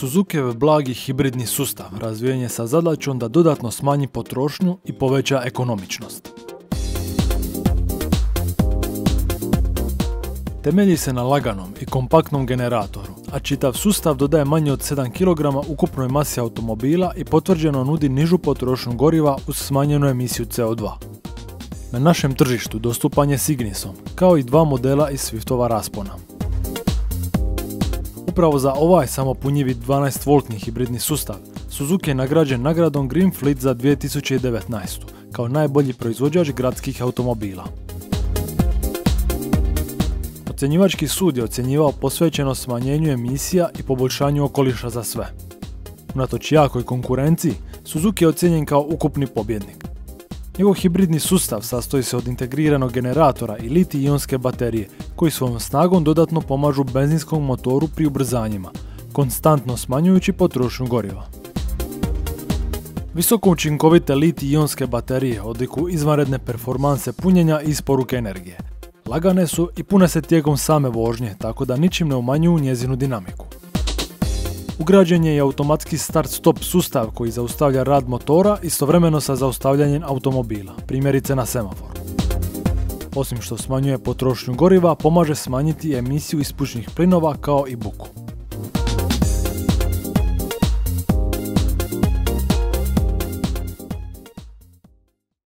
Suzukijev blagi hibridni sustav razvijen je sa zadaćom da dodatno smanji potrošnju i poveća ekonomičnost. Temelji se na laganom i kompaktnom generatoru, a čitav sustav dodaje manje od 7 kg ukupnoj masi automobila i potvrđeno nudi nižu potrošnju goriva uz smanjenu emisiju CO2. Na našem tržištu dostupan je s Ignisom, kao i dva modela iz Swiftova raspona. Upravo za ovaj samopunjivi 12-voltni hibridni sustav, Suzuki je nagrađen nagradom Green Fleet za 2019. kao najbolji proizvođač gradskih automobila. Ocjenjivački sud je ocjenjivao posvećenost smanjenju emisija i poboljšanju okoliša za sve. Unatoč jakoj konkurenciji, Suzuki je ocijenjen kao ukupni pobjednik. Njegov hibridni sustav sastoji se od integriranog generatora i litij-ionske baterije, koji svojom snagom dodatno pomažu benzinskom motoru pri ubrzanjima, konstantno smanjujući potrošnju goriva. Visoko učinkovite litij-ionske baterije odlikuju izvanredne performanse punjenja i isporuke energije. Lagane su i pune se tijekom same vožnje, tako da ničim ne umanjuju njezinu dinamiku. Ugrađen je i automatski start-stop sustav koji zaustavlja rad motora istovremeno sa zaustavljanjem automobila, primjerice na semaforu. Osim što smanjuje potrošnju goriva, pomaže smanjiti emisiju ispušnih plinova kao i buku.